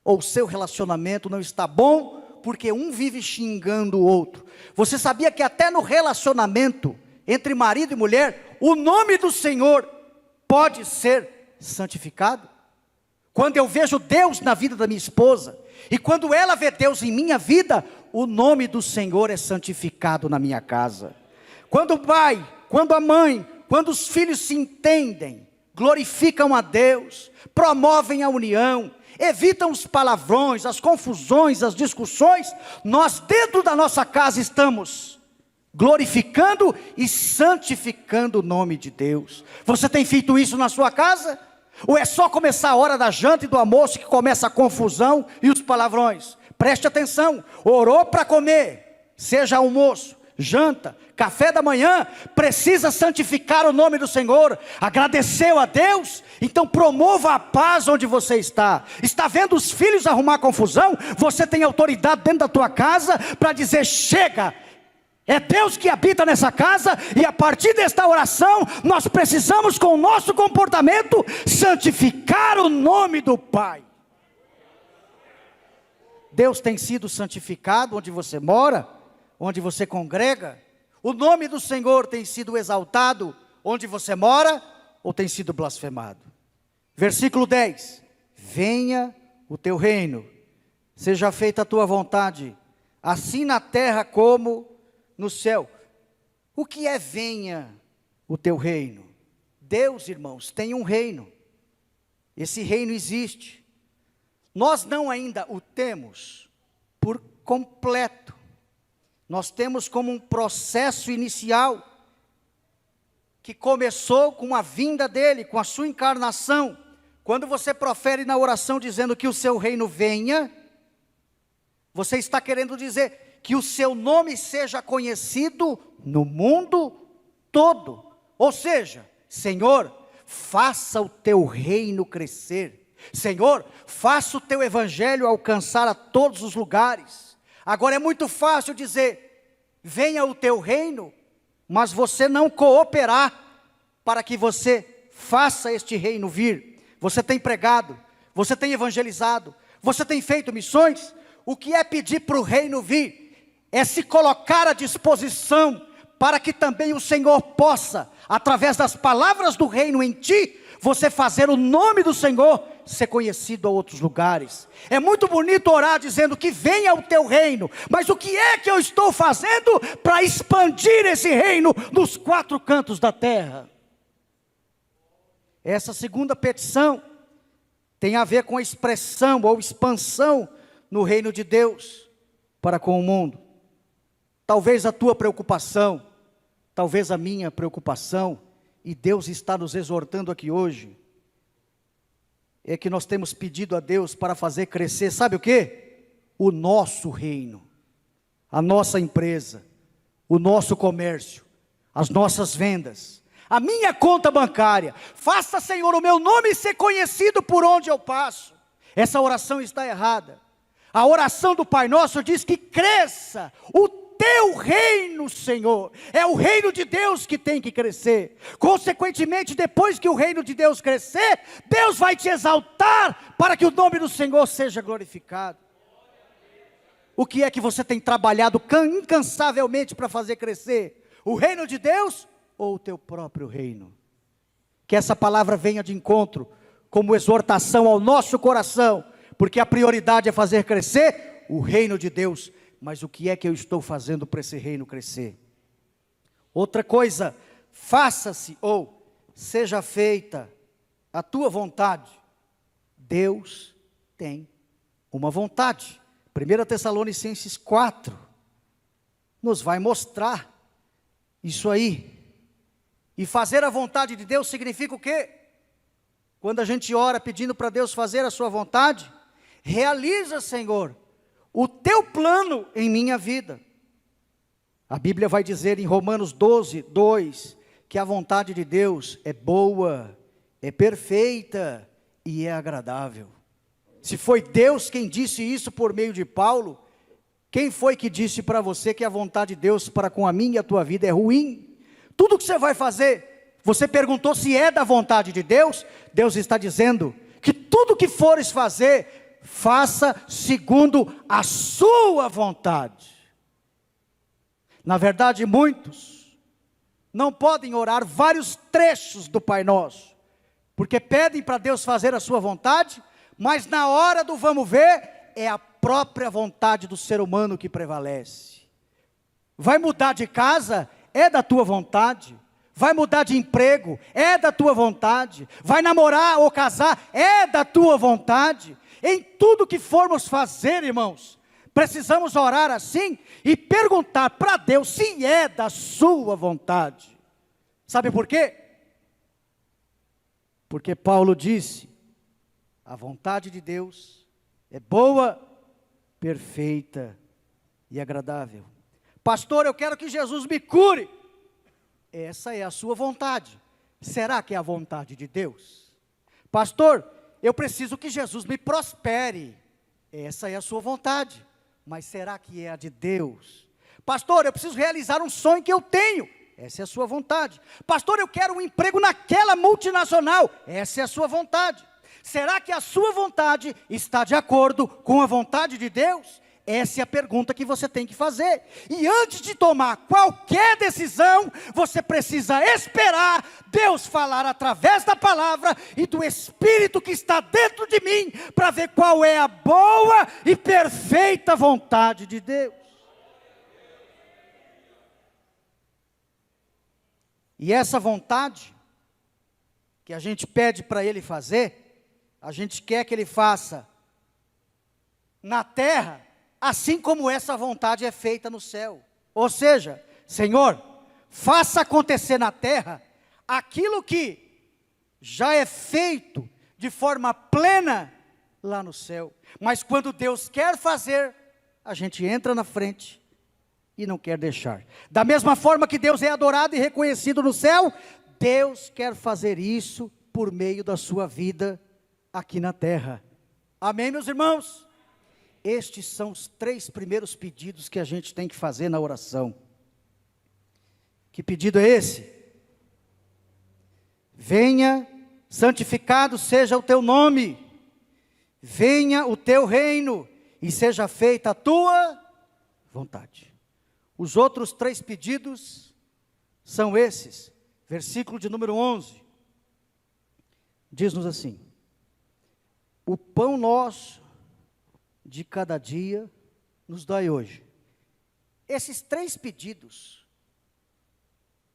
Ou o seu relacionamento não está bom, porque um vive xingando o outro? Você sabia que até no relacionamento entre marido e mulher, o nome do Senhor pode ser santificado? Quando eu vejo Deus na vida da minha esposa, e quando ela vê Deus em minha vida, o nome do Senhor é santificado na minha casa. Quando o pai, quando a mãe, quando os filhos se entendem, glorificam a Deus, promovem a união, evitam os palavrões, as confusões, as discussões, nós dentro da nossa casa estamos glorificando e santificando o nome de Deus. Você tem feito isso na sua casa? Ou é só começar a hora da janta e do almoço que começa a confusão e os palavrões? Preste atenção, orou para comer, seja almoço, janta, café da manhã, precisa santificar o nome do Senhor, agradeceu a Deus, então promova a paz onde você está vendo os filhos arrumar confusão, você tem autoridade dentro da tua casa, para dizer chega, é Deus que habita nessa casa, e a partir desta oração, nós precisamos com o nosso comportamento, santificar o nome do Pai. Deus tem sido santificado onde você mora, onde você congrega? O nome do Senhor tem sido exaltado onde você mora, ou tem sido blasfemado? Versículo 10, venha o teu reino, seja feita a tua vontade, assim na terra como no céu. O que é venha o teu reino? Deus, irmãos, tem um reino, esse reino existe, nós não ainda o temos por completo, nós temos como um processo inicial, que começou com a vinda dele, com a sua encarnação. Quando você profere na oração dizendo que o seu reino venha, você está querendo dizer que o seu nome seja conhecido no mundo todo. Ou seja, Senhor, faça o teu reino crescer. Senhor, faça o teu evangelho alcançar a todos os lugares. Agora é muito fácil dizer, venha o teu reino, mas você não cooperar para que você faça este reino vir. Você tem pregado, você tem evangelizado, você tem feito missões. O que é pedir para o reino vir? É se colocar à disposição para que também o Senhor possa, através das palavras do reino em ti, você fazer o nome do Senhor ser conhecido a outros lugares. É muito bonito orar dizendo que venha o teu reino, mas o que é que eu estou fazendo para expandir esse reino nos quatro cantos da terra? Essa segunda petição tem a ver com a expressão ou expansão no reino de Deus para com o mundo. Talvez a tua preocupação, talvez a minha preocupação, e Deus está nos exortando aqui hoje, é que nós temos pedido a Deus para fazer crescer, sabe o quê? O nosso reino, a nossa empresa, o nosso comércio, as nossas vendas, a minha conta bancária. Faça, Senhor, o meu nome ser conhecido por onde eu passo. Essa oração está errada. A oração do Pai Nosso diz que cresça o teu reino, Senhor. É o reino de Deus que tem que crescer. Consequentemente, depois que o reino de Deus crescer, Deus vai te exaltar para que o nome do Senhor seja glorificado. O que é que você tem trabalhado incansavelmente para fazer crescer? O reino de Deus ou o teu próprio reino? Que essa palavra venha de encontro como exortação ao nosso coração, porque a prioridade é fazer crescer o reino de Deus. Mas o que é que eu estou fazendo para esse reino crescer? Outra coisa, faça-se ou seja feita a tua vontade. Deus tem uma vontade. 1 Tessalonicenses 4 nos vai mostrar isso aí. E fazer a vontade de Deus significa o quê? Quando a gente ora pedindo para Deus fazer a sua vontade, realiza, Senhor, o teu plano em minha vida. A Bíblia vai dizer em Romanos 12, 2, que a vontade de Deus é boa, é perfeita e é agradável. Se foi Deus quem disse isso por meio de Paulo, quem foi que disse para você que a vontade de Deus para com a minha e a tua vida é ruim? Tudo que você vai fazer, você perguntou se é da vontade de Deus? Deus está dizendo que tudo que fores fazer, faça segundo a sua vontade. Na verdade, muitos não podem orar vários trechos do Pai Nosso, porque pedem para Deus fazer a sua vontade, mas na hora do vamos ver, é a própria vontade do ser humano que prevalece. Vai mudar de casa? É da tua vontade. Vai mudar de emprego? É da tua vontade. Vai namorar ou casar? É da tua vontade. Em tudo que formos fazer, irmãos, precisamos orar assim e perguntar para Deus se é da sua vontade. Sabe por quê? Porque Paulo disse: a vontade de Deus é boa, perfeita e agradável. Pastor, eu quero que Jesus me cure. Essa é a sua vontade. Será que é a vontade de Deus? Pastor, eu preciso que Jesus me prospere. Essa é a sua vontade. Mas será que é a de Deus? Pastor, eu preciso realizar um sonho que eu tenho. Essa é a sua vontade. Pastor, eu quero um emprego naquela multinacional. Essa é a sua vontade. Será que a sua vontade está de acordo com a vontade de Deus? Essa é a pergunta que você tem que fazer. E antes de tomar qualquer decisão, você precisa esperar Deus falar através da palavra e do Espírito que está dentro de mim, para ver qual é a boa e perfeita vontade de Deus. E essa vontade que a gente pede para Ele fazer, a gente quer que Ele faça na terra, assim como essa vontade é feita no céu. Ou seja, Senhor, faça acontecer na terra aquilo que já é feito de forma plena lá no céu. Mas quando Deus quer fazer, a gente entra na frente e não quer deixar. Da mesma forma que Deus é adorado e reconhecido no céu, Deus quer fazer isso por meio da sua vida aqui na terra. Amém, meus irmãos? Estes são os 3 primeiros pedidos que a gente tem que fazer na oração. Que pedido é esse? Venha, santificado seja o teu nome. Venha o teu reino e seja feita a tua vontade. Os outros 3 pedidos são esses. Versículo de número 11. Diz-nos assim: o pão nosso de cada dia nos dai hoje. Esses 3 pedidos,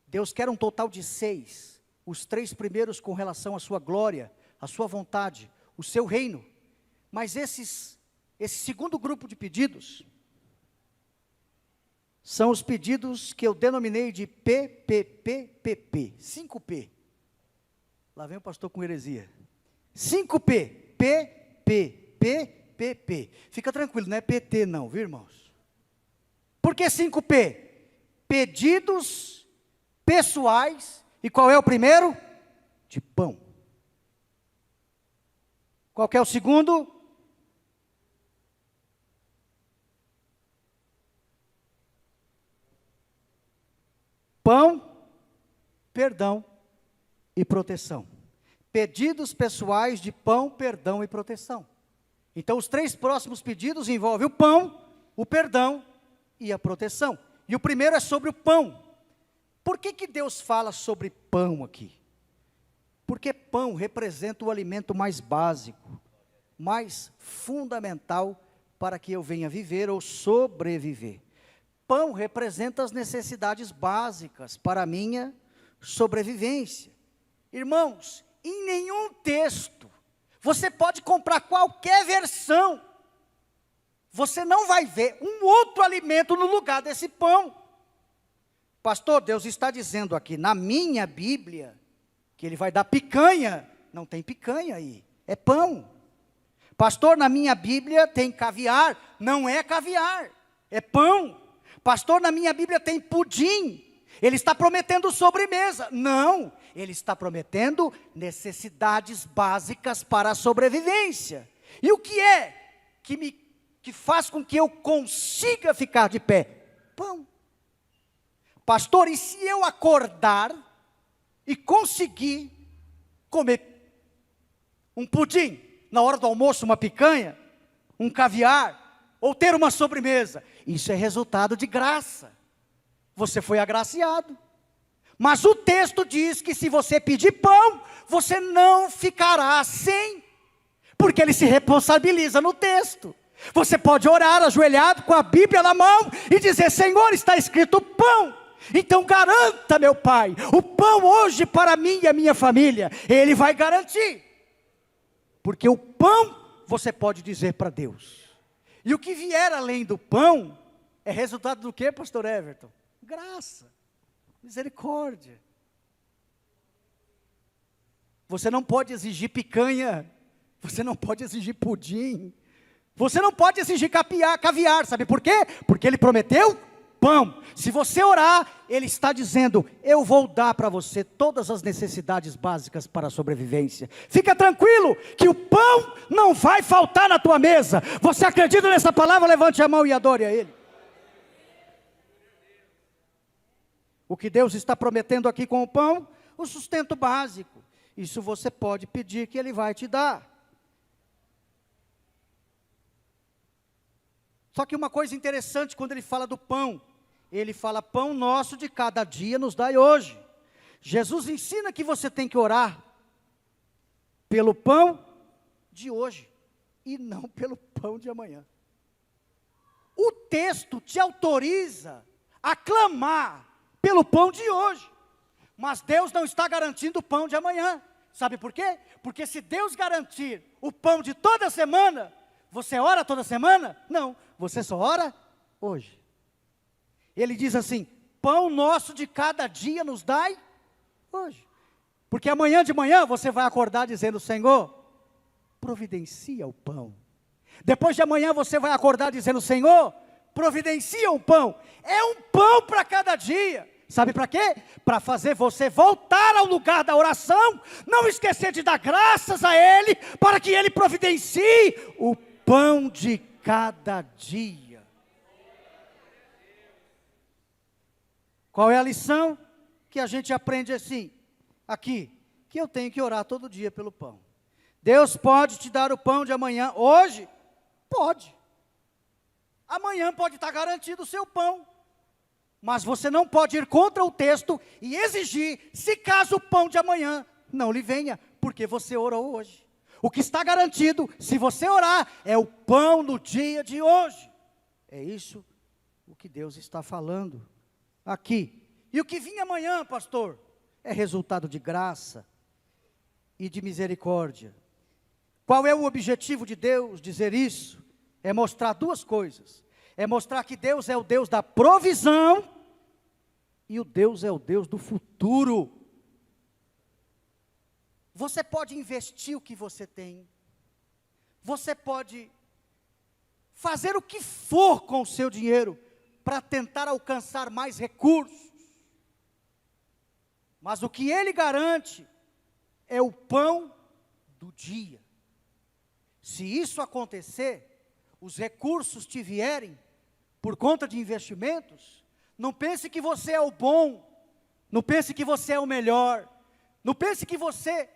Deus quer um total de 6. Os 3 primeiros com relação à sua glória, à sua vontade, o seu reino. Mas esse segundo grupo de pedidos são os pedidos que eu denominei de PPPPP, 5P. Lá vem o pastor com heresia. 5P, PPPPP. Fica tranquilo, não é PT não, viu, irmãos? Por que 5P? Pedidos pessoais. E qual é o primeiro? De pão. Qual que é o segundo? Pão, perdão e proteção. Pedidos pessoais de pão, perdão e proteção. Então, os 3 próximos pedidos envolvem o pão, o perdão e a proteção. E o primeiro é sobre o pão. Por que Deus fala sobre pão aqui? Porque pão representa o alimento mais básico, mais fundamental para que eu venha viver ou sobreviver. Pão representa as necessidades básicas para a minha sobrevivência. Irmãos, em nenhum texto, você pode comprar qualquer versão, você não vai ver um outro alimento no lugar desse pão. Pastor, Deus está dizendo aqui, na minha Bíblia, que Ele vai dar picanha. Não tem picanha aí, é pão. Pastor, na minha Bíblia tem caviar. Não é caviar, é pão. Pastor, na minha Bíblia tem pudim. Ele está prometendo sobremesa. Não, ele está prometendo necessidades básicas para a sobrevivência. E o que é que faz com que eu consiga ficar de pé? Pão. Pastor, e se eu acordar e conseguir comer um pudim, na hora do almoço uma picanha, um caviar, ou ter uma sobremesa? Isso é resultado de graça. Você foi agraciado. Mas o texto diz que se você pedir pão, você não ficará sem, porque ele se responsabiliza no texto. Você pode orar ajoelhado com a Bíblia na mão e dizer: Senhor, está escrito pão. Então garanta, meu Pai, o pão hoje para mim e a minha família. Ele vai garantir. Porque o pão você pode dizer para Deus. E o que vier além do pão é resultado do que, pastor Everton? Graça, misericórdia. Você não pode exigir picanha, você não pode exigir pudim, você não pode exigir caviar, sabe por quê? Porque Ele prometeu pão. Se você orar, Ele está dizendo: eu vou dar para você todas as necessidades básicas para a sobrevivência. Fica tranquilo, que o pão não vai faltar na tua mesa. Você acredita nessa palavra? Levante a mão e adore a Ele. O que Deus está prometendo aqui com o pão? O sustento básico. Isso você pode pedir que Ele vai te dar. Só que uma coisa interessante quando Ele fala do pão, Ele fala: pão nosso de cada dia nos dai hoje. Jesus ensina que você tem que orar pelo pão de hoje e não pelo pão de amanhã. O texto te autoriza a clamar pelo pão de hoje, mas Deus não está garantindo o pão de amanhã. Sabe por quê? Porque se Deus garantir o pão de toda semana, você ora toda semana? Não, você só ora hoje. Ele diz assim: pão nosso de cada dia nos dai hoje. Porque amanhã de manhã você vai acordar dizendo: Senhor, providencia o pão. Depois de amanhã você vai acordar dizendo: Senhor, providencia o pão. É um pão para cada dia. Sabe para quê? Para fazer você voltar ao lugar da oração, não esquecer de dar graças a Ele, para que Ele providencie o pão de cada dia. Qual é a lição que a gente aprende assim, aqui? Que eu tenho que orar todo dia pelo pão. Deus pode te dar o pão de amanhã, hoje? Pode. Amanhã pode estar garantido o seu pão. Mas você não pode ir contra o texto e exigir, se caso o pão de amanhã não lhe venha, porque você orou hoje. O que está garantido, se você orar, é o pão no dia de hoje. É isso o que Deus está falando aqui. E o que vinha amanhã, pastor? é resultado de graça e de misericórdia. Qual é o objetivo de Deus dizer isso? É mostrar duas coisas. É mostrar que Deus é o Deus da provisão e o Deus é o Deus do futuro. Você pode investir o que você tem. Você pode fazer o que for com o seu dinheiro para tentar alcançar mais recursos. Mas o que Ele garante é o pão do dia. Se isso acontecer, os recursos te vierem por conta de investimentos, não pense que você é o bom, não pense que você é o melhor, não pense que você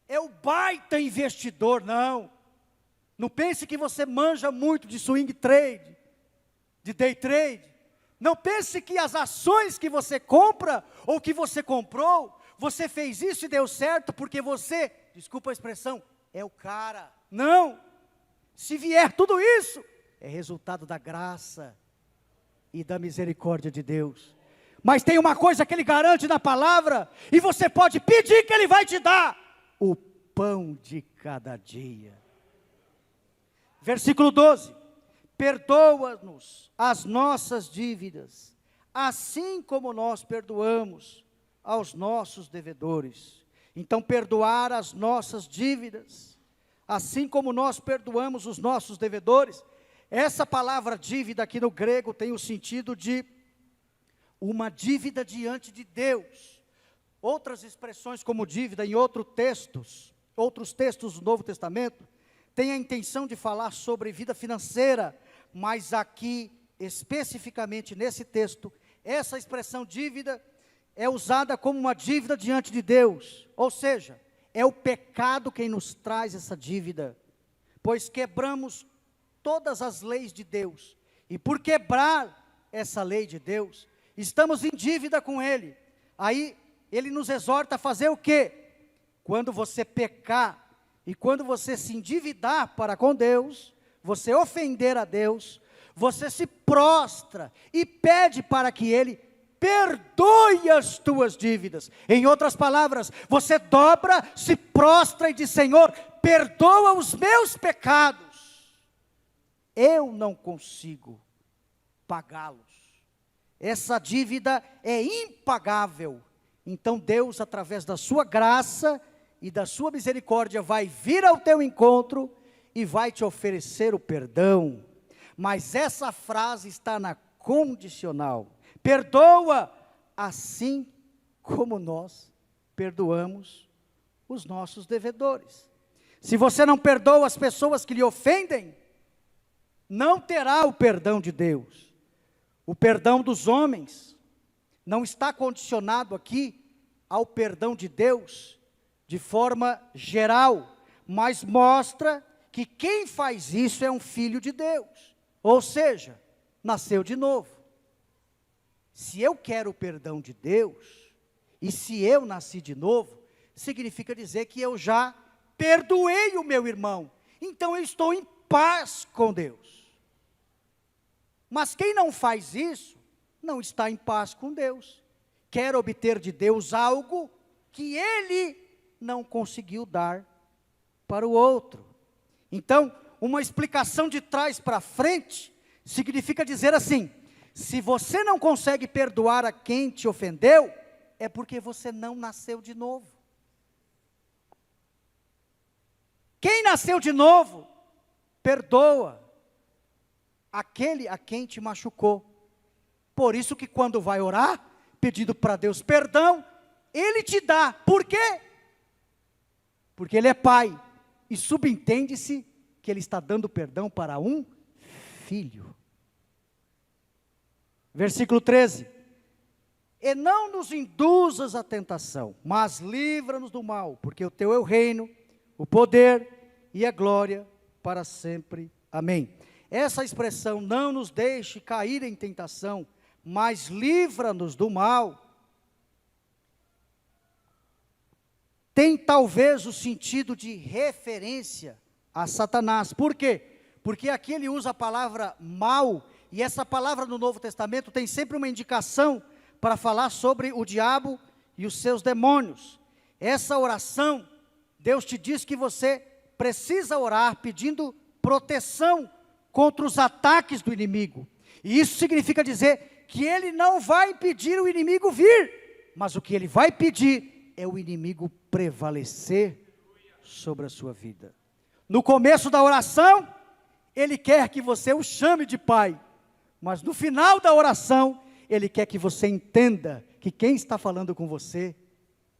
é o baita investidor, não. Não pense que você manja muito de swing trade, de day trade. Não pense que as ações que você compra, ou que você comprou, você fez isso e deu certo porque você, desculpa a expressão, é o cara. Não. Se vier tudo isso, é resultado da graça e da misericórdia de Deus. Mas tem uma coisa que Ele garante na palavra, e você pode pedir que Ele vai te dar: o pão de cada dia. Versículo 12: perdoa-nos as nossas dívidas, assim como nós perdoamos aos nossos devedores. Então, perdoar as nossas dívidas, assim como nós perdoamos os nossos devedores. Essa palavra dívida aqui no grego tem o sentido de uma dívida diante de Deus. Outras expressões como dívida em outros textos do Novo Testamento, têm a intenção de falar sobre vida financeira, mas aqui, especificamente nesse texto, essa expressão dívida é usada como uma dívida diante de Deus. Ou seja, é o pecado quem nos traz essa dívida, pois quebramos todas as leis de Deus, e por quebrar essa lei de Deus, estamos em dívida com Ele. Aí, Ele nos exorta a fazer o quê? Quando você pecar, e quando você se endividar para com Deus, você ofender a Deus, você se prostra e pede para que Ele perdoe as tuas dívidas. Em outras palavras, você dobra, se prostra e diz: Senhor, perdoa os meus pecados. Eu não consigo pagá-los. Essa dívida é impagável. Então Deus, através da sua graça e da sua misericórdia, vai vir ao teu encontro e vai te oferecer o perdão. Mas essa frase está na condicional: perdoa assim como nós perdoamos os nossos devedores. Se você não perdoa as pessoas que lhe ofendem, não terá o perdão de Deus. O perdão dos homens não está condicionado aqui ao perdão de Deus de forma geral, mas mostra que quem faz isso é um filho de Deus, ou seja, nasceu de novo. Se eu quero o perdão de Deus, e se eu nasci de novo, significa dizer que eu já perdoei o meu irmão, então eu estou em paz com Deus. Mas quem não faz isso, não está em paz com Deus, quer obter de Deus algo que Ele não conseguiu dar para o outro. Então, uma explicação de trás para frente, significa dizer assim: se você não consegue perdoar a quem te ofendeu, é porque você não nasceu de novo. Quem nasceu de novo, perdoa aquele a quem te machucou. Por isso que quando vai orar, pedindo para Deus perdão, Ele te dá. Por quê? Porque Ele é Pai, e subentende-se que Ele está dando perdão para um filho. Versículo 13: e não nos induzas à tentação, mas livra-nos do mal, porque o teu é o reino, o poder e a glória para sempre. Amém. Essa expressão, não nos deixe cair em tentação, mas livra-nos do mal, tem talvez o sentido de referência a Satanás. Por quê? Porque aqui ele usa a palavra mal, e essa palavra no Novo Testamento tem sempre uma indicação para falar sobre o diabo e os seus demônios. Essa oração, Deus te diz que você precisa orar pedindo proteção contra os ataques do inimigo. E isso significa dizer que ele não vai impedir o inimigo vir, mas o que ele vai pedir é o inimigo prevalecer sobre a sua vida. No começo da oração, ele quer que você o chame de pai, mas no final da oração, ele quer que você entenda que quem está falando com você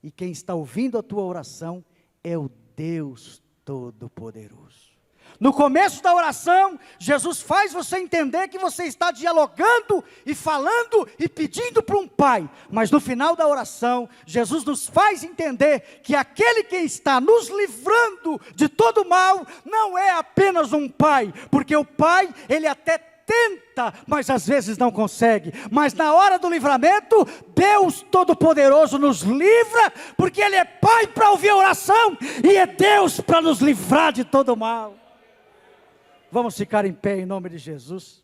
e quem está ouvindo a tua oração é o Deus Todo-Poderoso. No começo da oração, Jesus faz você entender que você está dialogando e falando e pedindo para um pai. Mas no final da oração, Jesus nos faz entender que aquele que está nos livrando de todo mal, não é apenas um pai. Porque o pai, ele até tenta, mas às vezes não consegue. Mas na hora do livramento, Deus Todo-Poderoso nos livra, porque Ele é pai para ouvir a oração, e é Deus para nos livrar de todo mal. Vamos ficar em pé em nome de Jesus.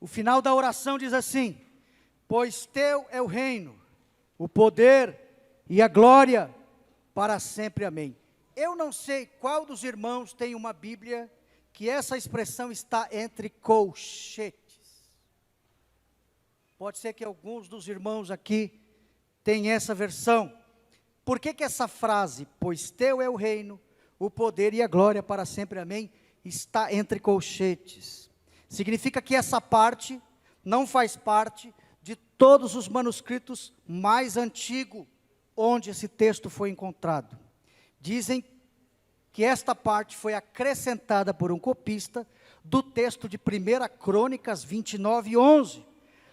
O final da oração diz assim: pois teu é o reino, o poder e a glória para sempre, amém. Eu não sei qual dos irmãos tem uma Bíblia que essa expressão está entre colchetes. Pode ser que alguns dos irmãos aqui tenham essa versão. Por que essa frase, pois teu é o reino, o poder e a glória para sempre, amém, está entre colchetes? Significa que essa parte não faz parte de todos os manuscritos mais antigos onde esse texto foi encontrado. Dizem que esta parte foi acrescentada por um copista do texto de 1 Crônicas 29:11.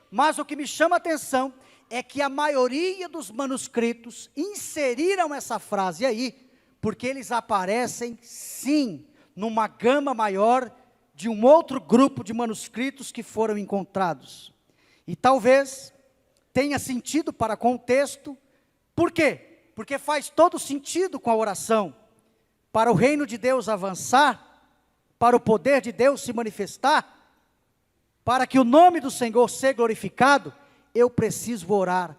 Mas o que me chama a atenção é que a maioria dos manuscritos inseriram essa frase aí, porque eles aparecem, sim, numa gama maior de um outro grupo de manuscritos que foram encontrados. E talvez tenha sentido para com o texto. Por quê? Porque faz todo sentido com a oração. Para o reino de Deus avançar, para o poder de Deus se manifestar, para que o nome do Senhor seja glorificado, eu preciso orar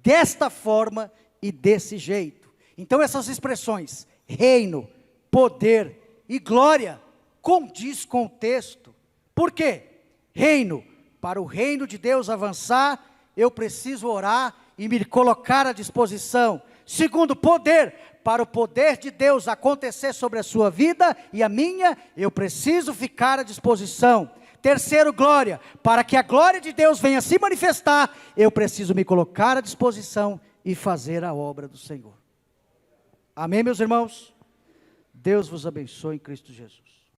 desta forma e desse jeito. Então essas expressões, reino, poder e glória, condiz com o texto. Por quê? Reino, para o reino de Deus avançar, eu preciso orar e me colocar à disposição. Segundo, poder, para o poder de Deus acontecer sobre a sua vida e a minha, eu preciso ficar à disposição. Terceiro, glória, para que a glória de Deus venha se manifestar, eu preciso me colocar à disposição e fazer a obra do Senhor. Amém, meus irmãos? Deus vos abençoe em Cristo Jesus.